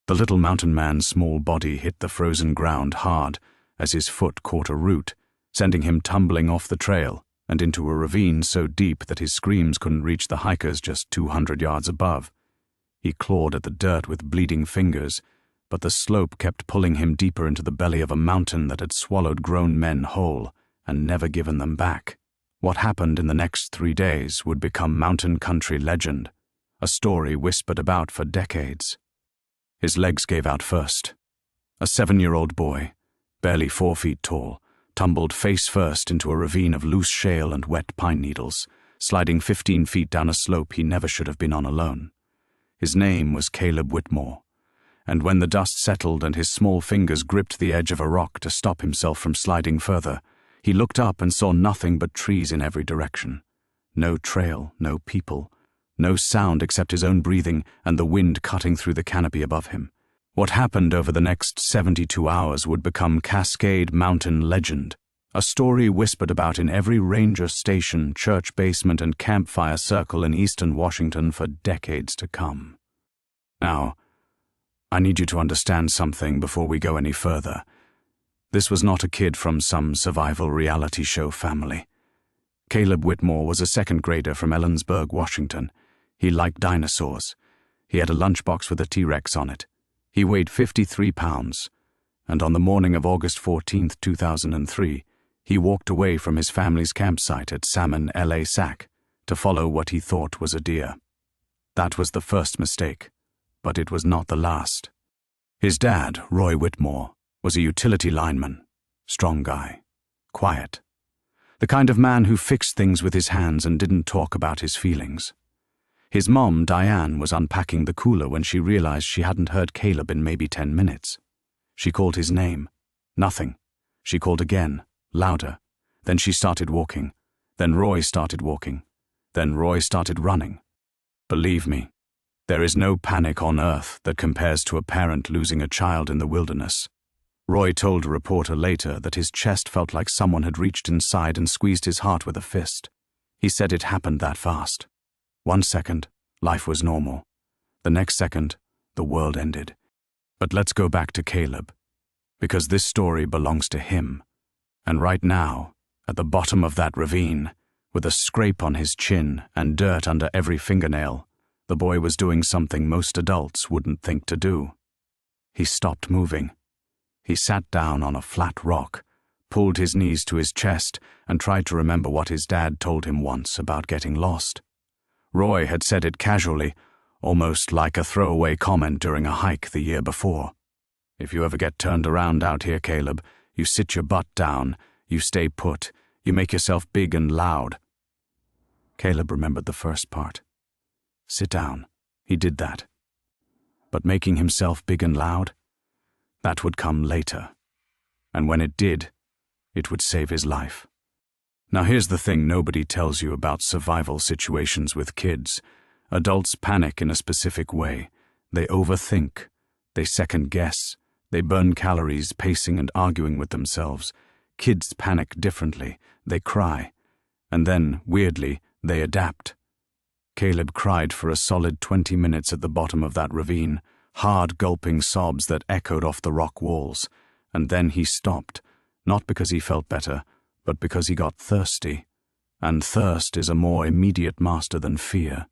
The little mountain man's small body hit the frozen ground hard as his foot caught a root, sending him tumbling off the trail and into a ravine so deep that his screams couldn't reach the hikers just 200 yards above. He clawed at the dirt with bleeding fingers, but the slope kept pulling him deeper into the belly of a mountain that had swallowed grown men whole and never given them back. What happened in the next 3 days would become mountain country legend, a story whispered about for decades. His legs gave out first. A 7-year-old boy, barely 4 feet tall, tumbled face first into a ravine of loose shale and wet pine needles, sliding 15 feet down a slope he never should have been on alone. His name was Caleb Whitmore, and when the dust settled and his small fingers gripped the edge of a rock to stop himself from sliding further, he looked up and saw nothing but trees in every direction. No trail, no people, no sound except his own breathing and the wind cutting through the canopy above him. What happened over the next 72 hours would become Cascade Mountain legend, a story whispered about in every ranger station, church basement, and campfire circle in eastern Washington for decades to come. Now, I need you to understand something before we go any further. This was not a kid from some survival reality show family. Caleb Whitmore was a second grader from Ellensburg, Washington. He liked dinosaurs. He had a lunchbox with a T-Rex on it. He weighed 53 pounds, and on the morning of August 14, 2003, he walked away from his family's campsite at Salmon, LA Sac, to follow what he thought was a deer. That was the first mistake, but it was not the last. His dad, Roy Whitmore, was a utility lineman, strong guy, quiet, the kind of man who fixed things with his hands and didn't talk about his feelings. His mom, Diane, was unpacking the cooler when she realized she hadn't heard Caleb in maybe 10 minutes. She called his name. Nothing. She called again, louder. Then she started walking. Then Roy started walking. Then Roy started running. Believe me, there is no panic on earth that compares to a parent losing a child in the wilderness. Roy told a reporter later that his chest felt like someone had reached inside and squeezed his heart with a fist. He said it happened that fast. 1 second, life was normal. The next second, the world ended. But let's go back to Caleb, because this story belongs to him. And right now, at the bottom of that ravine, with a scrape on his chin and dirt under every fingernail, the boy was doing something most adults wouldn't think to do. He stopped moving. He sat down on a flat rock, pulled his knees to his chest, and tried to remember what his dad told him once about getting lost. Roy had said it casually, almost like a throwaway comment during a hike the year before. If you ever get turned around out here, Caleb, you sit your butt down, you stay put, you make yourself big and loud. Caleb remembered the first part. Sit down. He did that. But making himself big and loud? That would come later. And when it did, it would save his life. Now here's the thing nobody tells you about survival situations with kids. Adults panic in a specific way. They overthink. They second-guess. They burn calories pacing and arguing with themselves. Kids panic differently. They cry. And then, weirdly, they adapt. Caleb cried for a solid 20 minutes at the bottom of that ravine, hard gulping sobs that echoed off the rock walls. And then he stopped, not because he felt better, but because he got thirsty, and thirst is a more immediate master than fear.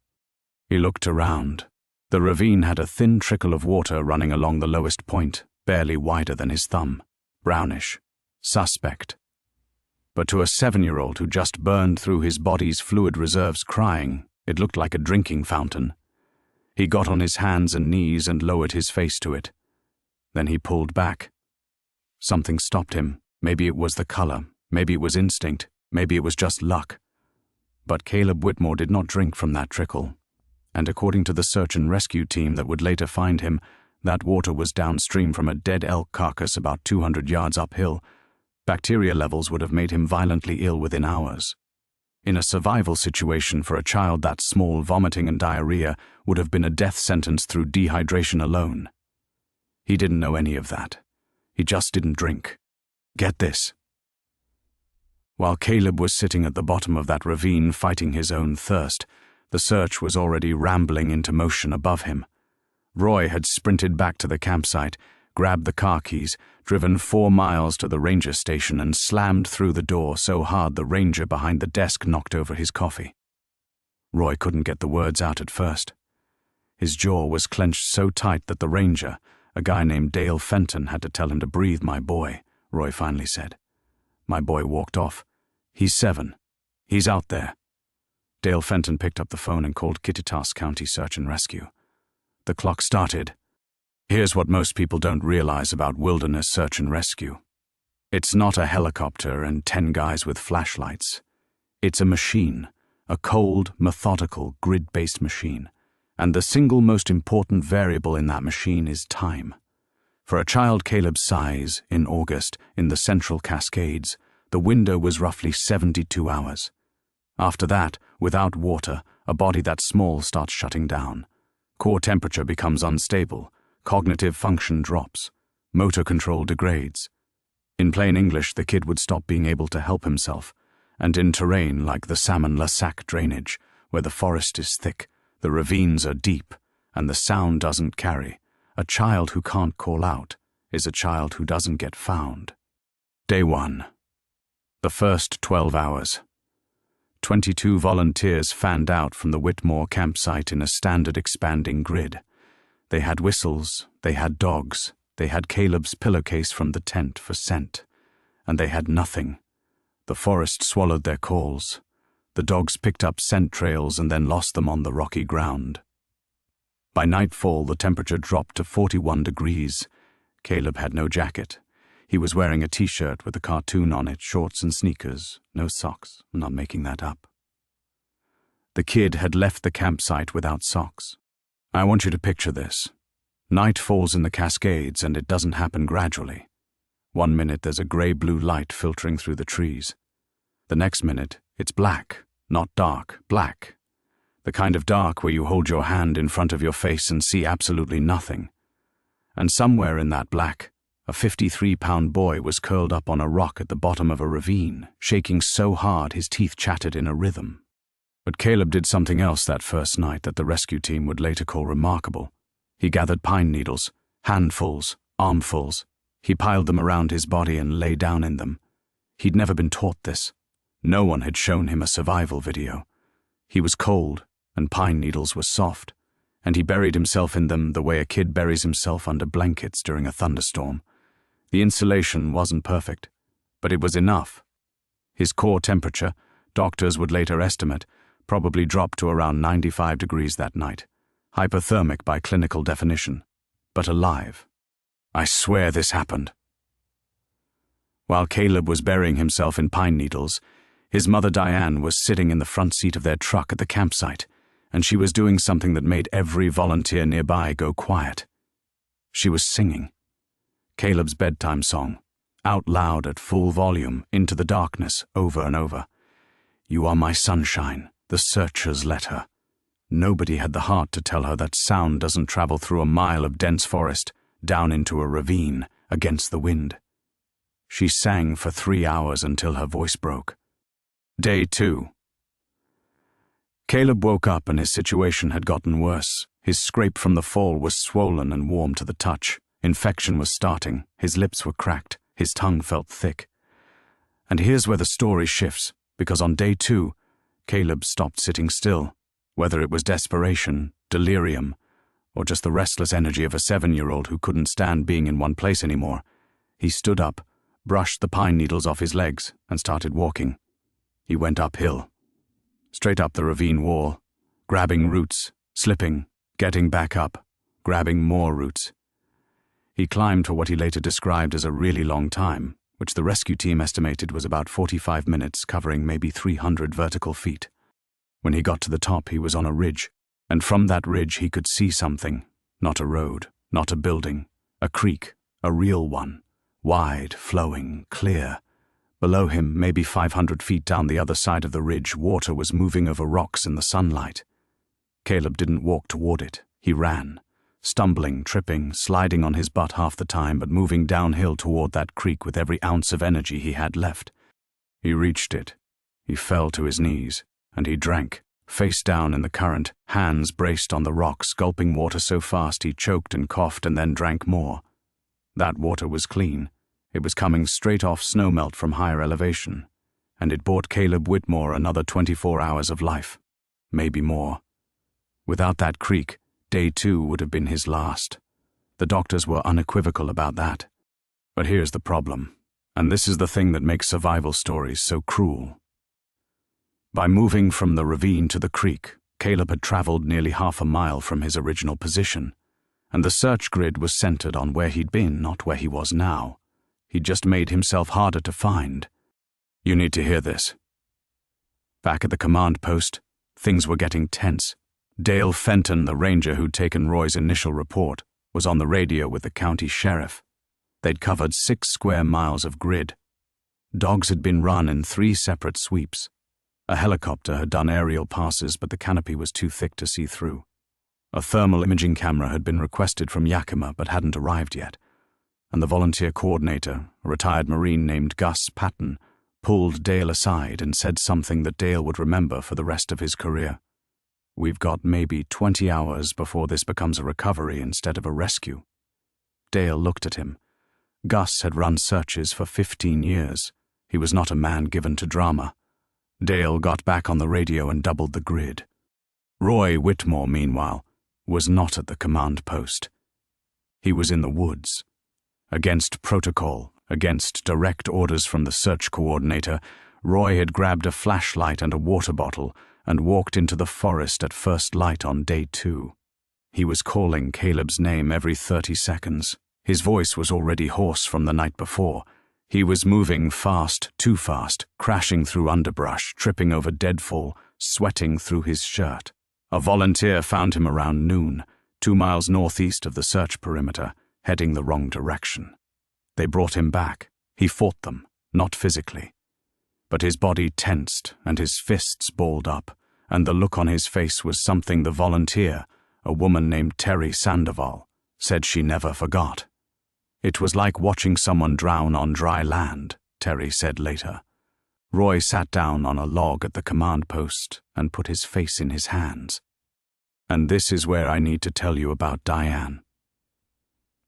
He looked around. The ravine had a thin trickle of water running along the lowest point, barely wider than his thumb, brownish, suspect. But to a 7-year-old who just burned through his body's fluid reserves crying, it looked like a drinking fountain. He got on his hands and knees and lowered his face to it. Then he pulled back. Something stopped him. Maybe it was the color. Maybe it was instinct, maybe it was just luck. But Caleb Whitmore did not drink from that trickle, and according to the search and rescue team that would later find him, that water was downstream from a dead elk carcass about 200 yards uphill. Bacteria levels would have made him violently ill within hours. In a survival situation for a child that small, vomiting and diarrhea would have been a death sentence through dehydration alone. He didn't know any of that. He just didn't drink. Get this. While Caleb was sitting at the bottom of that ravine fighting his own thirst, the search was already rambling into motion above him. Roy had sprinted back to the campsite, grabbed the car keys, driven 4 miles to the ranger station and slammed through the door so hard the ranger behind the desk knocked over his coffee. Roy couldn't get the words out at first. His jaw was clenched so tight that the ranger, a guy named Dale Fenton, had to tell him to breathe. "My boy," Roy finally said. My boy walked off. "He's 7. He's out there." Dale Fenton picked up the phone and called Kittitas County Search and Rescue. The clock started. Here's what most people don't realize about wilderness search and rescue. It's not a helicopter and 10 guys with flashlights. It's a machine, a cold, methodical, grid-based machine. And the single most important variable in that machine is time. For a child Caleb's size, in August, in the Central Cascades, the window was roughly 72 hours. After that, without water, a body that small starts shutting down. Core temperature becomes unstable, cognitive function drops, motor control degrades. In plain English, the kid would stop being able to help himself, and in terrain like the Salmon-La-Sac drainage, where the forest is thick, the ravines are deep, and the sound doesn't carry, a child who can't call out is a child who doesn't get found. Day 1. The first 12 hours. 22 volunteers fanned out from the Whitmore campsite in a standard expanding grid. They had whistles, they had dogs, they had Caleb's pillowcase from the tent for scent, and they had nothing. The forest swallowed their calls. The dogs picked up scent trails and then lost them on the rocky ground. By nightfall, the temperature dropped to 41 degrees. Caleb had no jacket. He was wearing a t-shirt with a cartoon on it, shorts and sneakers, no socks. I'm not making that up. The kid had left the campsite without socks. I want you to picture this. Night falls in the Cascades and it doesn't happen gradually. 1 minute there's a gray-blue light filtering through the trees. The next minute, it's black, not dark, black. The kind of dark where you hold your hand in front of your face and see absolutely nothing. And somewhere in that black, a 53-pound boy was curled up on a rock at the bottom of a ravine, shaking so hard his teeth chattered in a rhythm. But Caleb did something else that first night that the rescue team would later call remarkable. He gathered pine needles, handfuls, armfuls. He piled them around his body and lay down in them. He'd never been taught this. No one had shown him a survival video. He was cold, and pine needles were soft, and he buried himself in them the way a kid buries himself under blankets during a thunderstorm. The insulation wasn't perfect, but it was enough. His core temperature, doctors would later estimate, probably dropped to around 95 degrees that night, hypothermic by clinical definition, but alive. I swear this happened. While Caleb was burying himself in pine needles, his mother Diane was sitting in the front seat of their truck at the campsite, and she was doing something that made every volunteer nearby go quiet. She was singing Caleb's bedtime song, out loud at full volume, into the darkness, over and over. "You are my sunshine, the searchers let her." Nobody had the heart to tell her that sound doesn't travel through a mile of dense forest, down into a ravine, against the wind. She sang for 3 hours until her voice broke. Day 2. Caleb woke up and his situation had gotten worse. His scrape from the fall was swollen and warm to the touch. Infection was starting, his lips were cracked, his tongue felt thick. And here's where the story shifts, because on day 2, Caleb stopped sitting still, whether it was desperation, delirium, or just the restless energy of a 7-year-old who couldn't stand being in one place anymore. He stood up, brushed the pine needles off his legs, and started walking. He went uphill, straight up the ravine wall, grabbing roots, slipping, getting back up, grabbing more roots. He climbed for what he later described as a really long time, which the rescue team estimated was about 45 minutes, covering maybe 300 vertical feet. When he got to the top, he was on a ridge, and from that ridge he could see something. Not a road, not a building, a creek, a real one, wide, flowing, clear. Below him, maybe 500 feet down the other side of the ridge, water was moving over rocks in the sunlight. Caleb didn't walk toward it, he ran. Stumbling, tripping, sliding on his butt half the time, but moving downhill toward that creek with every ounce of energy he had left. He reached it. He fell to his knees, and he drank, face down in the current, hands braced on the rocks, gulping water so fast he choked and coughed and then drank more. That water was clean. It was coming straight off snowmelt from higher elevation, and it bought Caleb Whitmore another 24 hours of life, maybe more. Without that creek, day 2 would have been his last. The doctors were unequivocal about that. But here's the problem, and this is the thing that makes survival stories so cruel. By moving from the ravine to the creek, Caleb had traveled nearly half a mile from his original position, and the search grid was centered on where he'd been, not where he was now. He'd just made himself harder to find. You need to hear this. Back at the command post, things were getting tense. Dale Fenton, the ranger who'd taken Roy's initial report, was on the radio with the county sheriff. They'd covered 6 square miles of grid. Dogs had been run in 3 separate sweeps. A helicopter had done aerial passes, but the canopy was too thick to see through. A thermal imaging camera had been requested from Yakima but hadn't arrived yet, and the volunteer coordinator, a retired Marine named Gus Patton, pulled Dale aside and said something that Dale would remember for the rest of his career. "We've got maybe 20 hours before this becomes a recovery instead of a rescue." Dale looked at him. Gus had run searches for 15 years. He was not a man given to drama. Dale got back on the radio and doubled the grid. Roy Whitmore, meanwhile, was not at the command post. He was in the woods. Against protocol, against direct orders from the search coordinator, Roy had grabbed a flashlight and a water bottle and walked into the forest at first light on day 2. He was calling Caleb's name every 30 seconds. His voice was already hoarse from the night before. He was moving fast, too fast, crashing through underbrush, tripping over deadfall, sweating through his shirt. A volunteer found him around noon, 2 miles northeast of the search perimeter, heading the wrong direction. They brought him back. He fought them, not physically. But his body tensed and his fists balled up, and the look on his face was something the volunteer, a woman named Terry Sandoval, said she never forgot. It was like watching someone drown on dry land, Terry said later. Roy sat down on a log at the command post and put his face in his hands. And this is where I need to tell you about Diane.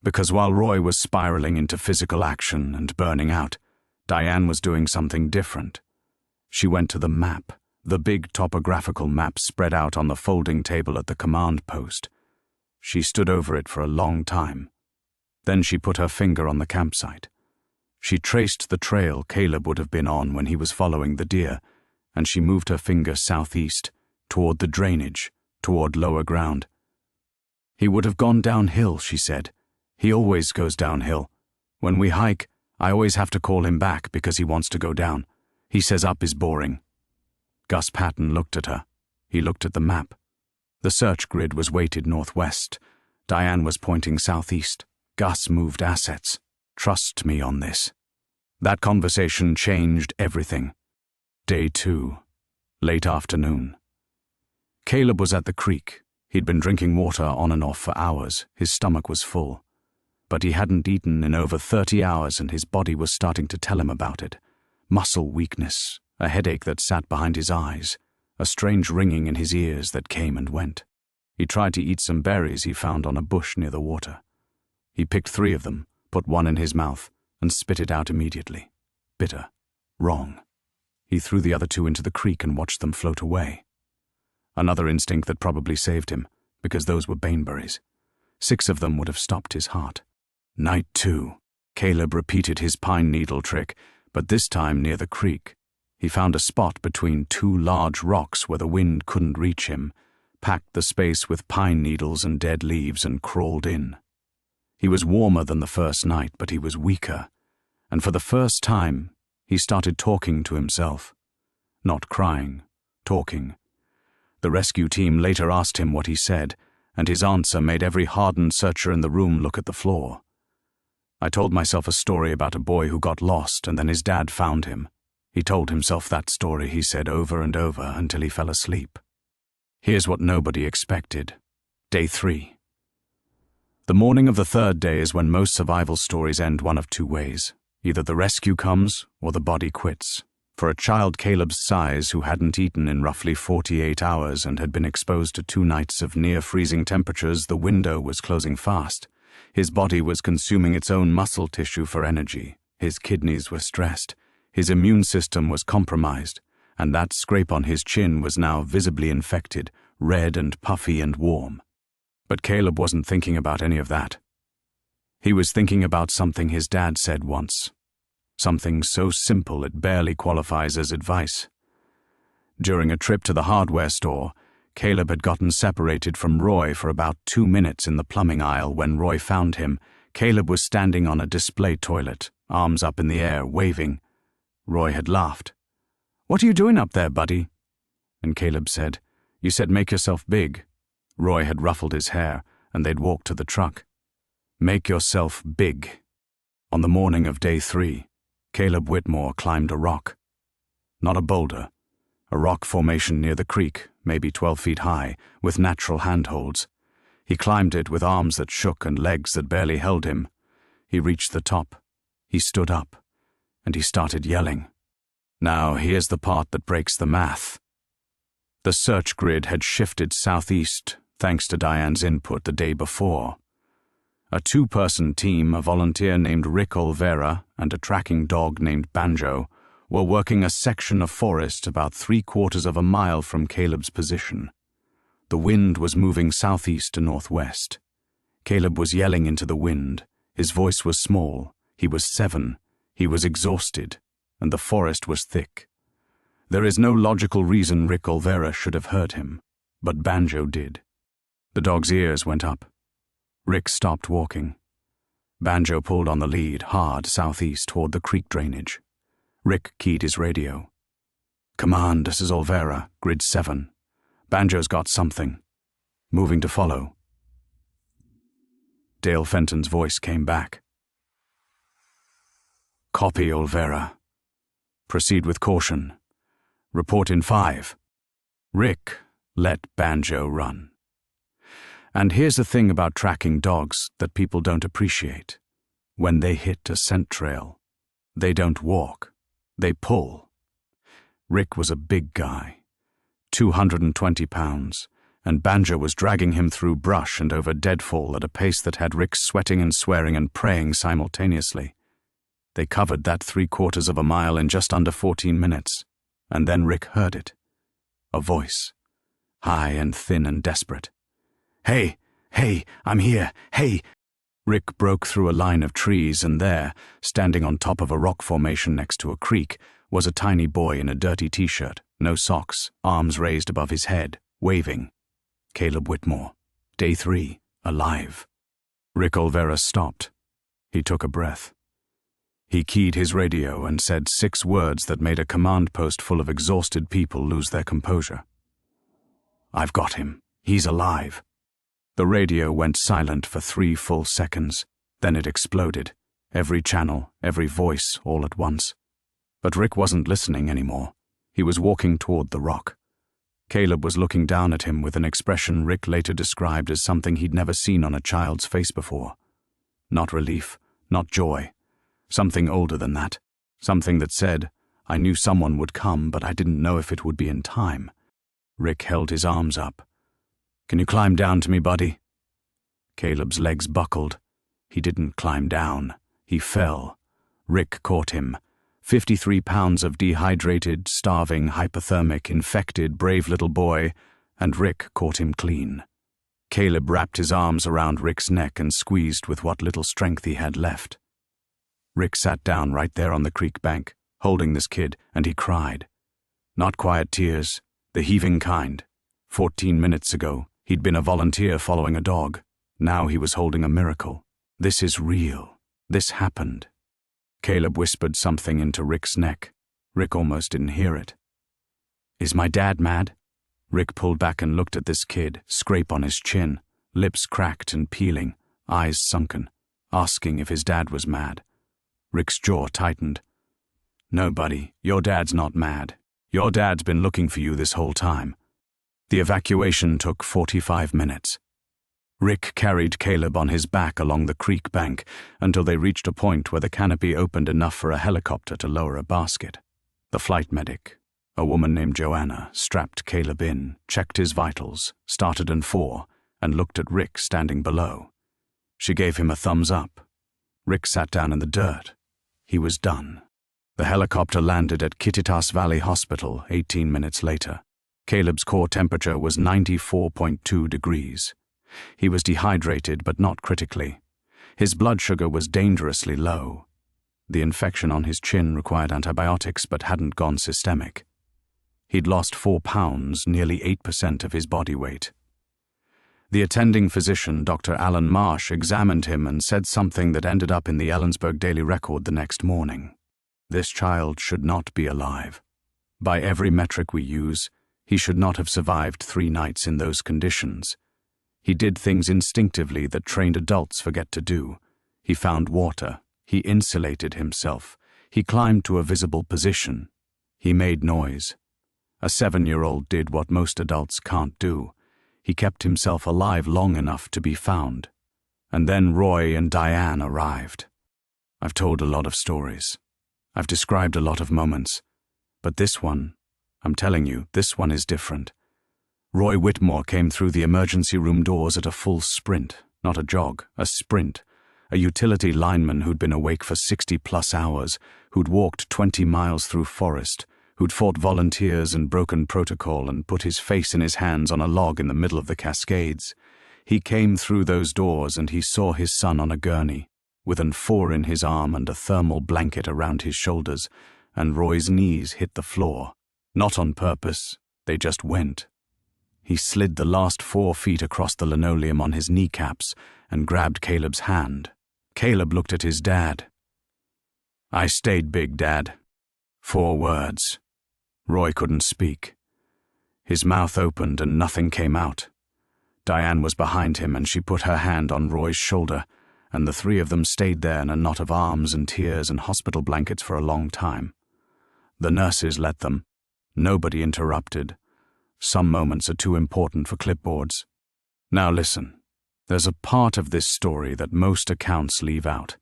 Because while Roy was spiraling into physical action and burning out, Diane was doing something different. She went to the map, the big topographical map spread out on the folding table at the command post. She stood over it for a long time. Then she put her finger on the campsite. She traced the trail Caleb would have been on when he was following the deer, and she moved her finger southeast, toward the drainage, toward lower ground. "He would have gone downhill," she said. "He always goes downhill. When we hike, I always have to call him back because he wants to go down. He says up is boring." Gus Patton looked at her. He looked at the map. The search grid was weighted northwest. Diane was pointing southeast. Gus moved assets. "Trust me on this." That conversation changed everything. Day 2. Late afternoon. Caleb was at the creek. He'd been drinking water on and off for hours. His stomach was full. But he hadn't eaten in over 30 hours and his body was starting to tell him about it. Muscle weakness, a headache that sat behind his eyes, a strange ringing in his ears that came and went. He tried to eat some berries he found on a bush near the water. He picked 3 of them, put one in his mouth, and spit it out immediately. Bitter. Wrong. He threw the other 2 into the creek and watched them float away. Another instinct that probably saved him, because those were baneberries. 6 of them would have stopped his heart. Night 2. Caleb repeated his pine needle trick, but this time near the creek. He found a spot between 2 large rocks where the wind couldn't reach him, packed the space with pine needles and dead leaves, and crawled in. He was warmer than the first night, but he was weaker, and for the first time, he started talking to himself. Not crying, talking. The rescue team later asked him what he said, and his answer made every hardened searcher in the room look at the floor. "I told myself a story about a boy who got lost and then his dad found him. He told himself that story," he said over and over until he fell asleep. Here's what nobody expected. Day 3. The morning of the 3rd day is when most survival stories end one of 2 ways. Either the rescue comes or the body quits. For a child Caleb's size who hadn't eaten in roughly 48 hours and had been exposed to 2 nights of near-freezing temperatures, the window was closing fast. His body was consuming its own muscle tissue for energy. His kidneys were stressed. His immune system was compromised, and that scrape on his chin was now visibly infected, red and puffy and warm. But Caleb wasn't thinking about any of that. He was thinking about something his dad said once. Something so simple it barely qualifies as advice. During a trip to the hardware store, Caleb had gotten separated from Roy for about 2 minutes in the plumbing aisle. When Roy found him, Caleb was standing on a display toilet, arms up in the air, waving. Roy had laughed. "What are you doing up there, buddy?" And Caleb said, "You said make yourself big." Roy had ruffled his hair, and they'd walked to the truck. Make yourself big. On the morning of day 3, Caleb Whitmore climbed a rock. Not a boulder. A rock formation near the creek, maybe 12 feet high, with natural handholds. He climbed it with arms that shook and legs that barely held him. He reached the top. He stood up. And he started yelling. Now, here's the part that breaks the math. The search grid had shifted southeast, thanks to Diane's input the day before. A 2-person team, a volunteer named Rick Olvera and a tracking dog named Banjo, were working a section of forest about 3/4 of a mile from Caleb's position. The wind was moving southeast to northwest. Caleb was yelling into the wind. His voice was small. He was 7. He was exhausted, and the forest was thick. There is no logical reason Rick Olvera should have heard him, but Banjo did. The dog's ears went up. Rick stopped walking. Banjo pulled on the lead, hard southeast toward the creek drainage. Rick keyed his radio. "Command, this is Olvera, grid 7. Banjo's got something. Moving to follow." Dale Fenton's voice came back. "Copy, Olvera. Proceed with caution. Report in 5. Rick, let Banjo run." And here's the thing about tracking dogs that people don't appreciate. When they hit a scent trail, they don't walk, they pull. Rick was a big guy, 220 pounds, and Banjo was dragging him through brush and over deadfall at a pace that had Rick sweating and swearing and praying simultaneously. They covered that 3/4 of a mile in just under 14 minutes, and then Rick heard it. A voice, high and thin and desperate. "Hey, hey, I'm here, hey!" Rick broke through a line of trees, and there, standing on top of a rock formation next to a creek, was a tiny boy in a dirty t-shirt, no socks, arms raised above his head, waving. Caleb Whitmore, day 3, alive. Rick Olvera stopped. He took a breath. He keyed his radio and said 6 words that made a command post full of exhausted people lose their composure. "I've got him. He's alive." The radio went silent for 3 full seconds. Then it exploded. Every channel, every voice, all at once. But Rick wasn't listening anymore. He was walking toward the rock. Caleb was looking down at him with an expression Rick later described as something he'd never seen on a child's face before. Not relief, not joy. Something older than that. Something that said, "I knew someone would come, but I didn't know if it would be in time." Rick held his arms up. "Can you climb down to me, buddy?" Caleb's legs buckled. He didn't climb down. He fell. Rick caught him. 53 pounds of dehydrated, starving, hypothermic, infected, brave little boy, and Rick caught him clean. Caleb wrapped his arms around Rick's neck and squeezed with what little strength he had left. Rick sat down right there on the creek bank, holding this kid, and he cried. Not quiet tears, the heaving kind. 14 minutes ago, he'd been a volunteer following a dog. Now he was holding a miracle. This is real. This happened. Caleb whispered something into Rick's neck. Rick almost didn't hear it. "Is my dad mad?" Rick pulled back and looked at this kid, scrape on his chin, lips cracked and peeling, eyes sunken, asking if his dad was mad. Rick's jaw tightened. "No, buddy, your dad's not mad. Your dad's been looking for you this whole time." The evacuation took 45 minutes. Rick carried Caleb on his back along the creek bank until they reached a point where the canopy opened enough for a helicopter to lower a basket. The flight medic, a woman named Joanna, strapped Caleb in, checked his vitals, started in 4, and looked at Rick standing below. She gave him a thumbs up. Rick sat down in the dirt. He was done. The helicopter landed at Kittitas Valley Hospital 18 minutes later. Caleb's core temperature was 94.2 degrees. He was dehydrated, but not critically. His blood sugar was dangerously low. The infection on his chin required antibiotics but hadn't gone systemic. He'd lost 4 pounds, nearly 8% of his body weight. The attending physician, Dr. Alan Marsh, examined him and said something that ended up in the Ellensburg Daily Record the next morning. This child should not be alive. By every metric we use, he should not have survived 3 nights in those conditions. He did things instinctively that trained adults forget to do. He found water. He insulated himself. He climbed to a visible position. He made noise. A 7-year-old did what most adults can't do. He kept himself alive long enough to be found. And then Roy and Diane arrived. I've told a lot of stories. I've described a lot of moments. But this one, I'm telling you, this one is different. Roy Whitmore came through the emergency room doors at a full sprint, not a jog, a sprint. A utility lineman who'd been awake for 60-plus hours, who'd walked 20 miles through forest, who'd fought volunteers and broken protocol and put his face in his hands on a log in the middle of the Cascades. He came through those doors and he saw his son on a gurney, with an 4 in his arm and a thermal blanket around his shoulders, and Roy's knees hit the floor. Not on purpose, they just went. He slid the last 4 feet across the linoleum on his kneecaps and grabbed Caleb's hand. Caleb looked at his dad. "I stayed big, Dad." 4 words. Roy couldn't speak. His mouth opened and nothing came out. Diane was behind him and she put her hand on Roy's shoulder, and the 3 of them stayed there in a knot of arms and tears and hospital blankets for a long time. The nurses let them. Nobody interrupted. Some moments are too important for clipboards. Now listen, there's a part of this story that most accounts leave out,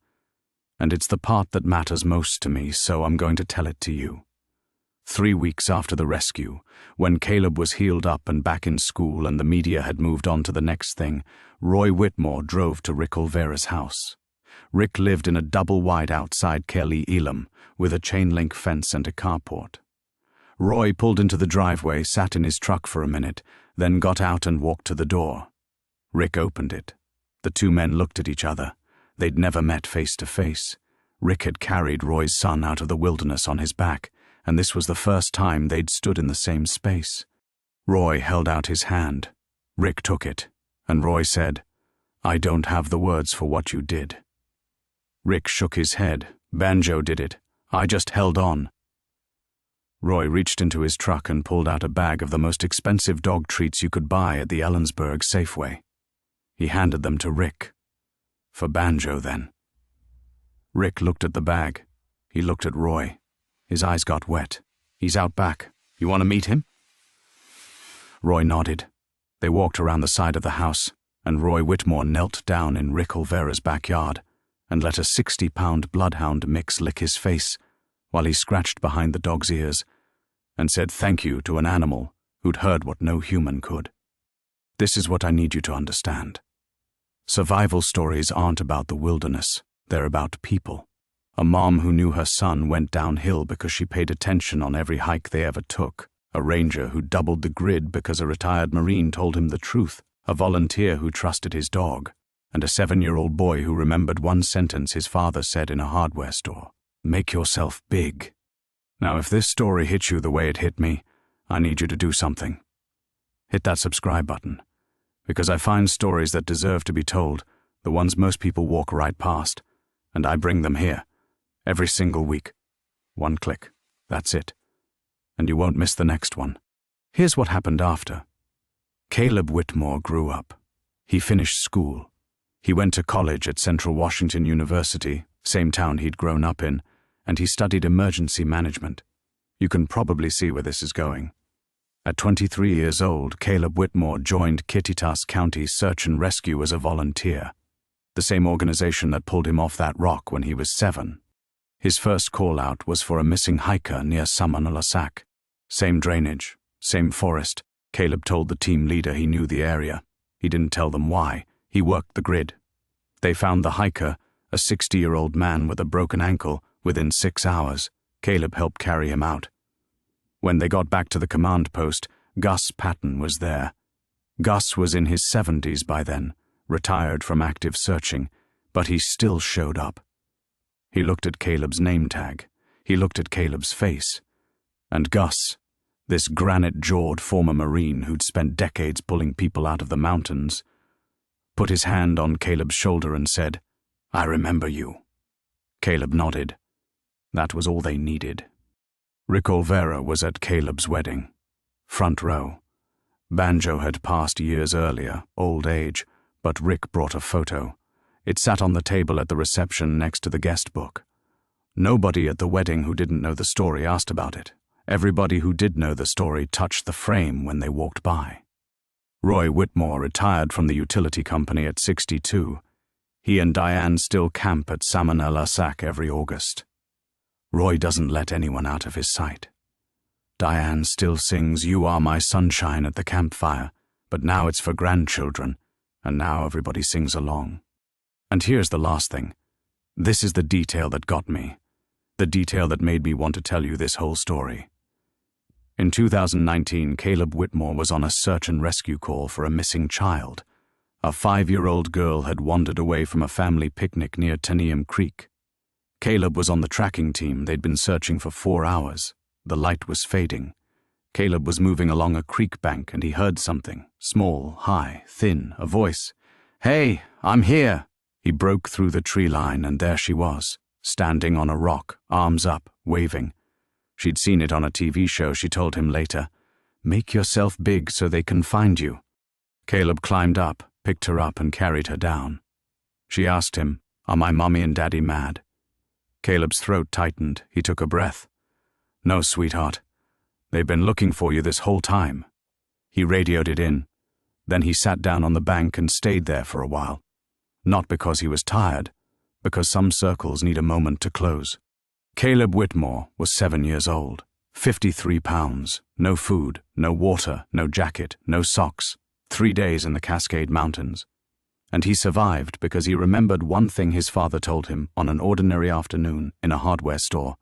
and it's the part that matters most to me, so I'm going to tell it to you. 3 weeks after the rescue, when Caleb was healed up and back in school and the media had moved on to the next thing, Roy Whitmore drove to Rick Olvera's house. Rick lived in a double-wide outside Kelly Elam with a chain-link fence and a carport. Roy pulled into the driveway, sat in his truck for a minute, then got out and walked to the door. Rick opened it. The 2 men looked at each other. They'd never met face to face. Rick had carried Roy's son out of the wilderness on his back, and this was the first time they'd stood in the same space. Roy held out his hand. Rick took it, and Roy said, "I don't have the words for what you did." Rick shook his head. "Banjo did it. I just held on." Roy reached into his truck and pulled out a bag of the most expensive dog treats you could buy at the Ellensburg Safeway. He handed them to Rick. "For Banjo, then." Rick looked at the bag. He looked at Roy. His eyes got wet. "He's out back. You want to meet him?" Roy nodded. They walked around the side of the house, and Roy Whitmore knelt down in Rick Olvera's backyard and let a 60-pound bloodhound mix lick his face while he scratched behind the dog's ears and said thank you to an animal who'd heard what no human could. This is what I need you to understand. Survival stories aren't about the wilderness. They're about people. A mom who knew her son went downhill because she paid attention on every hike they ever took. A ranger who doubled the grid because a retired Marine told him the truth. A volunteer who trusted his dog. And a 7-year-old boy who remembered one sentence his father said in a hardware store. "Make yourself big." Now, if this story hit you the way it hit me, I need you to do something. Hit that subscribe button. Because I find stories that deserve to be told, the ones most people walk right past, and I bring them here. Every single week. 1 click. That's it. And you won't miss the next one. Here's what happened after. Caleb Whitmore grew up. He finished school. He went to college at Central Washington University, same town he'd grown up in, and he studied emergency management. You can probably see where this is going. At 23 years old, Caleb Whitmore joined Kittitas County Search and Rescue as a volunteer, the same organization that pulled him off that rock when he was 7. His first call-out was for a missing hiker near Samanalasak. Same drainage, same forest. Caleb told the team leader he knew the area. He didn't tell them why. He worked the grid. They found the hiker, a 60-year-old man with a broken ankle, within 6 hours. Caleb helped carry him out. When they got back to the command post, Gus Patton was there. Gus was in his 70s by then, retired from active searching, but he still showed up. He looked at Caleb's name tag. He looked at Caleb's face. And Gus, this granite-jawed former Marine who'd spent decades pulling people out of the mountains, put his hand on Caleb's shoulder and said, "I remember you." Caleb nodded. That was all they needed. Rick Olvera was at Caleb's wedding. Front row. Banjo had passed years earlier, old age, but Rick brought a photo. It sat on the table at the reception next to the guest book. Nobody at the wedding who didn't know the story asked about it. Everybody who did know the story touched the frame when they walked by. Roy Whitmore retired from the utility company at 62. He and Diane still camp at Samanalasak every August. Roy doesn't let anyone out of his sight. Diane still sings "You Are My Sunshine" at the campfire, but now it's for grandchildren, and now everybody sings along. And here's the last thing. This is the detail that got me. The detail that made me want to tell you this whole story. In 2019, Caleb Whitmore was on a search and rescue call for a missing child. A 5-year-old girl had wandered away from a family picnic near Taneum Creek. Caleb was on the tracking team. They'd been searching for 4 hours. The light was fading. Caleb was moving along a creek bank and he heard something, small, high, thin, a voice. "Hey, I'm here." He broke through the tree line and there she was, standing on a rock, arms up, waving. She'd seen it on a TV show, she told him later. "Make yourself big so they can find you." Caleb climbed up, picked her up and carried her down. She asked him, "Are my mommy and daddy mad?" Caleb's throat tightened. He took a breath. "No, sweetheart. They've been looking for you this whole time." He radioed it in. Then he sat down on the bank and stayed there for a while. Not because he was tired, because some circles need a moment to close. Caleb Whitmore was 7 years old, 53 pounds, no food, no water, no jacket, no socks, 3 days in the Cascade Mountains. And he survived because he remembered one thing his father told him on an ordinary afternoon in a hardware store.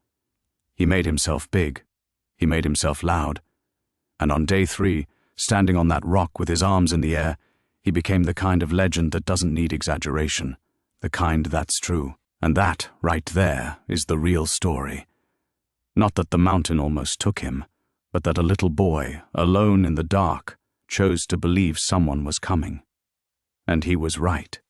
He made himself big. He made himself loud. And on day 3, standing on that rock with his arms in the air, he became the kind of legend that doesn't need exaggeration, the kind that's true. And that, right there, is the real story. Not that the mountain almost took him, but that a little boy, alone in the dark, chose to believe someone was coming. And he was right.